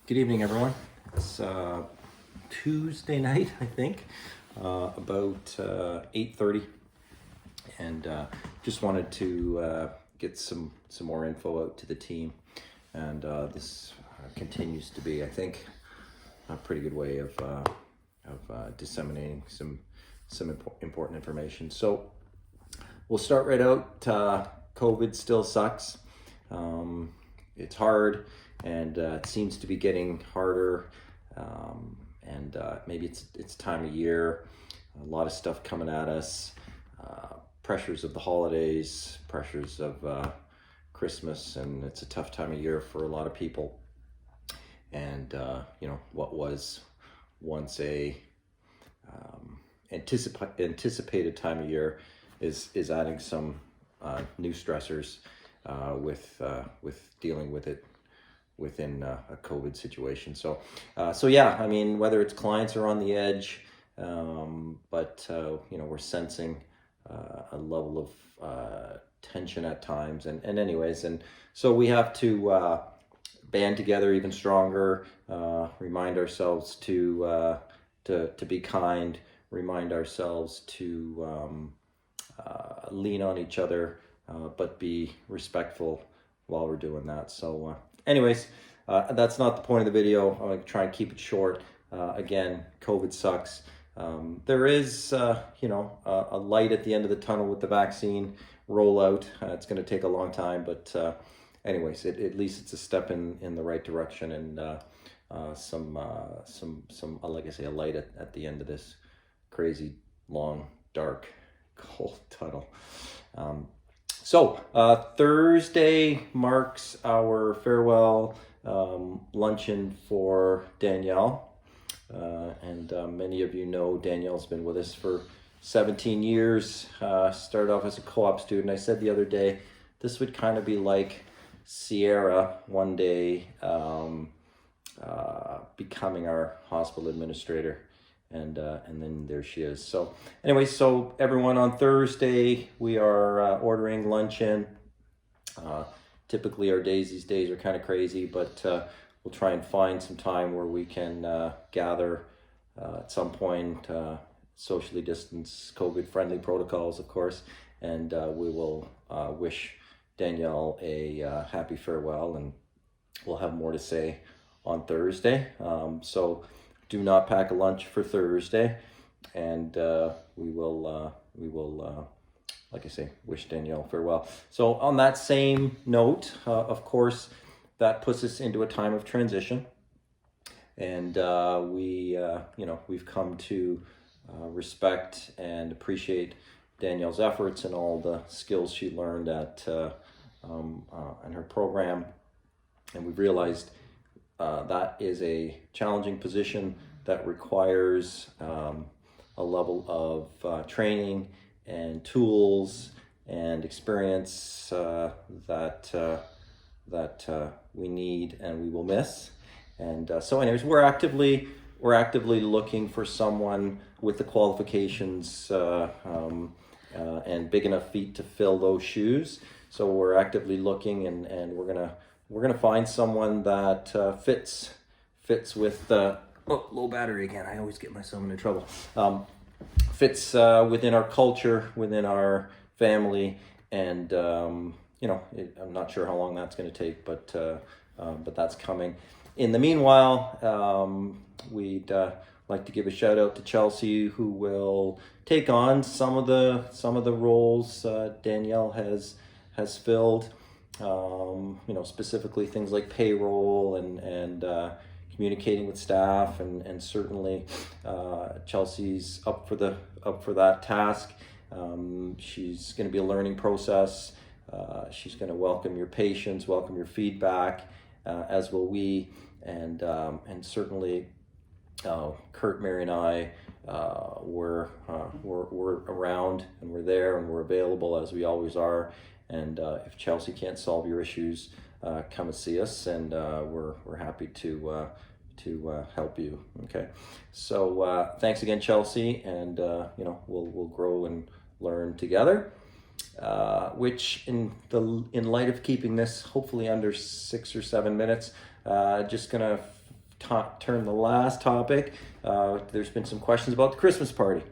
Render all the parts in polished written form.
Good evening, everyone. It's Tuesday night, I think, about 8:30, and just wanted to get some more info out to the team. And this continues to be, I think, a pretty good way of disseminating some important information. So we'll start right out. COVID still sucks. It's hard, and it seems to be getting harder. And maybe it's time of year. A lot of stuff coming at us. Pressures of the holidays, pressures of Christmas, and it's a tough time of year for a lot of people. And what was once a anticipated time of year is adding some new stressors with dealing with it within a COVID situation. So yeah, I mean, whether it's clients are on the edge, but we're sensing a level of tension at times, and anyways, and so we have to band together even stronger, remind ourselves to be kind, remind ourselves to lean on each other, but be respectful while we're doing that. So anyways, that's not the point of the video. I'm going to try and keep it short. Again, COVID sucks. There is, a light at the end of the tunnel with the vaccine rollout. It's going to take a long time, but anyways, at least it's a step in the right direction, and some like I say, a light at the end of this crazy, long, dark, cold tunnel. So Thursday marks our farewell luncheon for Danielle. And many of you know Danielle's been with us for 17 years. Started off as a co-op student. I said the other day, this would kind of be like Sierra one day becoming our hospital administrator. And then there she is. So anyway, so everyone, on Thursday, we are ordering luncheon. Typically our days these days are kind of crazy, but we'll try and find some time where we can gather at some point, socially distance, COVID-friendly protocols, of course, and we will wish Danielle a happy farewell, and we'll have more to say on Thursday. So do not pack a lunch for Thursday, and we will, like I say, wish Danielle farewell. So on that same note, of course, that puts us into a time of transition, and we've come to respect and appreciate Danielle's efforts and all the skills she learned at in her program, and we've realized that is a challenging position that requires a level of training and tools and experience that we need and we will miss. And so anyways, we're actively looking for someone with the qualifications and big enough feet to fill those shoes. So we're actively looking, and we're gonna find someone that fits with low battery again. I always get myself into trouble. Fits within our culture, within our family, and I'm not sure how long that's going to take, but that's coming. In the meanwhile, we'd like to give a shout out to Chelsea, who will take on some of the roles Danielle has filled. Specifically things like payroll and communicating with staff, and certainly Chelsea's up for that task. She's going to be a learning process. She's going to welcome your patience, welcome your feedback, as will we, and certainly Kurt, Mary, and I we're around, and we're there, and we're available as we always are. And if Chelsea can't solve your issues, come and see us, and we're happy to help you. Okay, so thanks again, Chelsea, and we'll grow and learn together. Which in light of keeping this hopefully under 6 or 7 minutes, just gonna turn the last topic. There's been some questions about the Christmas party.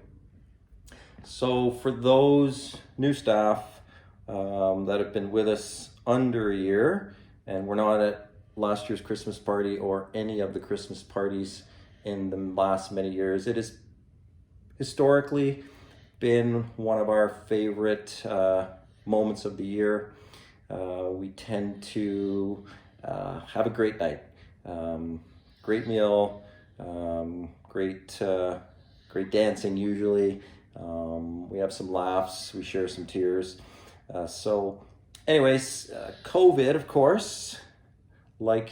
So for those new staff that have been with us under a year, and we're not at last year's Christmas party or any of the Christmas parties in the last many years, it has historically been one of our favorite moments of the year. We tend to have a great night, great meal, great dancing usually. We have some laughs, we share some tears. So anyways, COVID, of course, like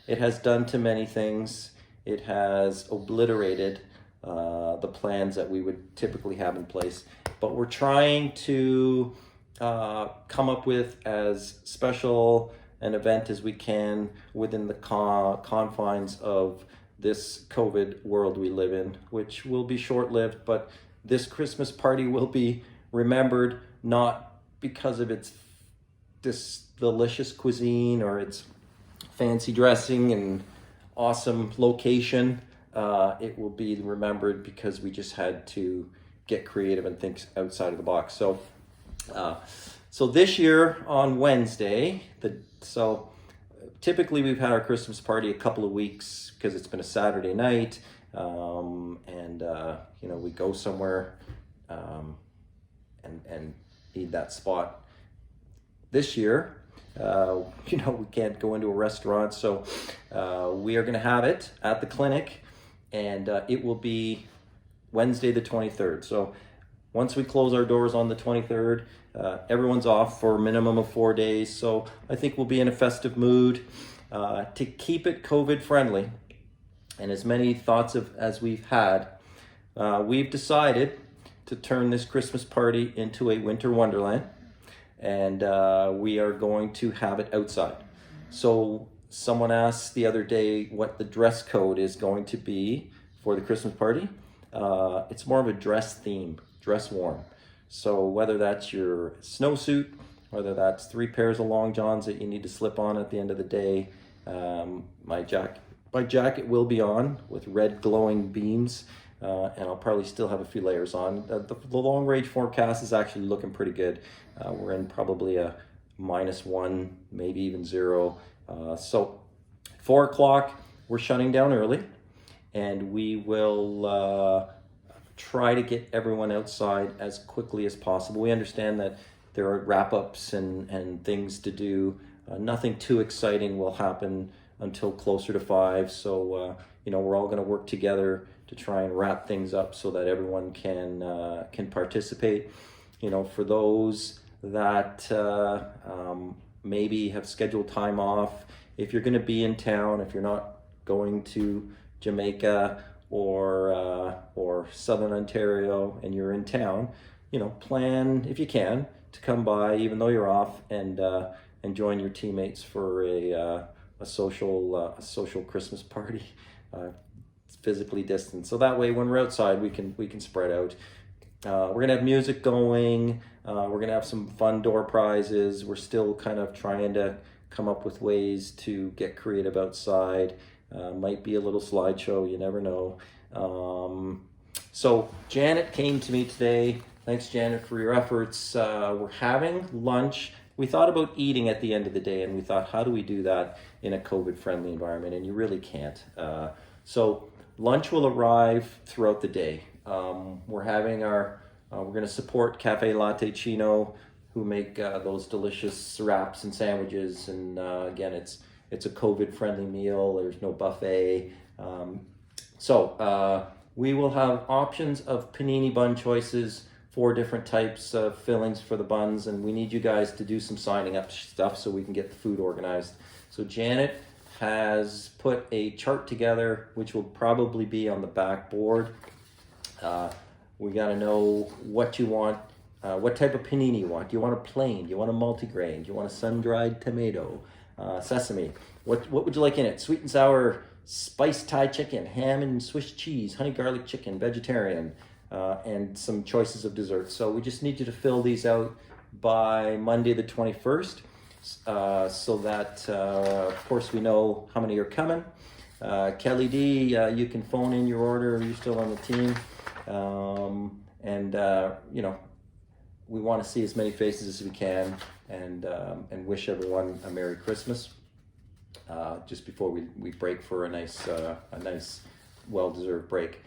it has done to many things, it has obliterated the plans that we would typically have in place. But we're trying to come up with as special an event as we can within the confines of this COVID world we live in, which will be short-lived, but this Christmas party will be remembered not because of its this delicious cuisine or its fancy dressing and awesome location. It will be remembered because we just had to get creative and think outside of the box. So this year on Wednesday, so typically we've had our Christmas party a couple of weeks because it's been a Saturday night, and we go somewhere and need that spot. This year, we can't go into a restaurant, so we are going to have it at the clinic, and it will be Wednesday the 23rd. So once we close our doors on the 23rd, everyone's off for a minimum of 4 days. So I think we'll be in a festive mood to keep it COVID friendly. And as many thoughts as we've had, we've decided to turn this Christmas party into a winter wonderland. And we are going to have it outside. So someone asked the other day what the dress code is going to be for the Christmas party. It's more of a dress theme, dress warm. So whether that's your snowsuit, whether that's 3 pairs of long johns that you need to slip on at the end of the day, my jacket will be on with red glowing beams, and I'll probably still have a few layers on. The long range forecast is actually looking pretty good. We're in probably a -1, maybe even 0. So 4 o'clock, we're shutting down early, and we will try to get everyone outside as quickly as possible. We understand that there are wrap-ups and things to do. Nothing too exciting will happen until closer to 5. So, we're all going to work together to try and wrap things up so that everyone can participate. For those that maybe have scheduled time off, if you're going to be in town, if you're not going to Jamaica or Southern Ontario and you're in town, plan if you can to come by, even though you're off, and join your teammates for a social Christmas party, physically distant. So that way, when we're outside, we can spread out. We're gonna have music going. We're gonna have some fun door prizes. We're still kind of trying to come up with ways to get creative outside. Might be a little slideshow, you never know. So Janet came to me today. Thanks, Janet, for your efforts. We're having lunch. We thought about eating at the end of the day, and we thought, how do we do that in a COVID-friendly environment? And you really can't. So lunch will arrive throughout the day. We're having we're going to support Cafe Latte Chino, who make those delicious wraps and sandwiches. And again, it's a COVID-friendly meal. There's no buffet. So we will have options of panini bun choices, 4 different types of fillings for the buns, and we need you guys to do some signing up stuff so we can get the food organized. So Janet has put a chart together, which will probably be on the back board. We got to know what you want, what type of panini you want. Do you want a plain? Do you want a multigrain? Do you want a sun-dried tomato, sesame? What would you like in it? Sweet and sour spiced Thai chicken, ham and Swiss cheese, honey garlic chicken, vegetarian, and some choices of desserts. So we just need you to fill these out by Monday the 21st, so that, of course, we know how many are coming. Kelly D, you can phone in your order. You're still on the team. You know, we want to see as many faces as we can, and wish everyone a Merry Christmas. Just before we break for a nice well-deserved break.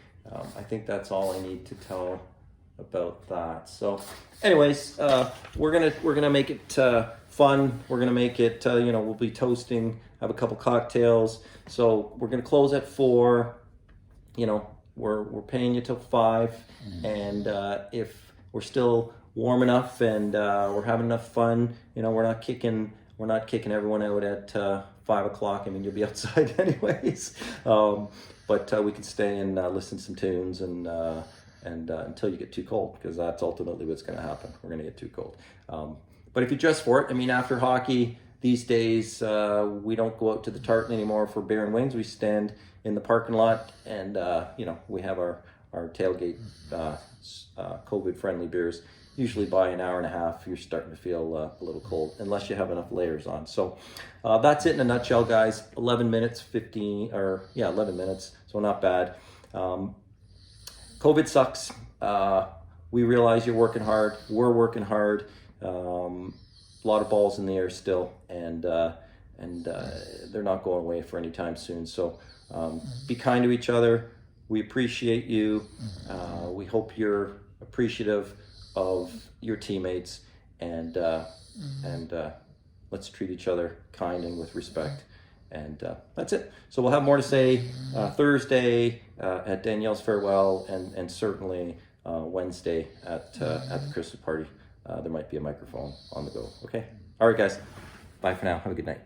I think that's all I need to tell about that. So anyways, we're gonna make it fun. We're gonna make it you know, we'll be toasting, have a couple cocktails. So we're gonna close at 4. You know, we're paying you till 5, and if we're still warm enough and we're having enough fun, you know, we're not kicking everyone out at 5 o'clock. I mean, you'll be outside anyways. But we can stay and listen to some tunes and until you get too cold, because that's ultimately what's going to happen. We're going to get too cold. But if you dress for it, I mean, after hockey these days, we don't go out to the Tartan anymore for beer and wings. We stand in the parking lot, and you know, we have our tailgate COVID-friendly beers. Usually by an hour and a half, you're starting to feel a little cold, unless you have enough layers on. So that's it in a nutshell, guys. 11 minutes, 11 minutes, so not bad. COVID sucks. We realize you're working hard. We're working hard. A lot of balls in the air still, and they're not going away for any time soon. So be kind to each other. We appreciate you. We hope you're appreciative of your teammates, and let's treat each other kind and with respect. And that's it. So we'll have more to say Thursday at Danielle's farewell, and certainly Wednesday at the Christmas party. There might be a microphone on the go. Okay. All right, guys. Bye for now. Have a good night.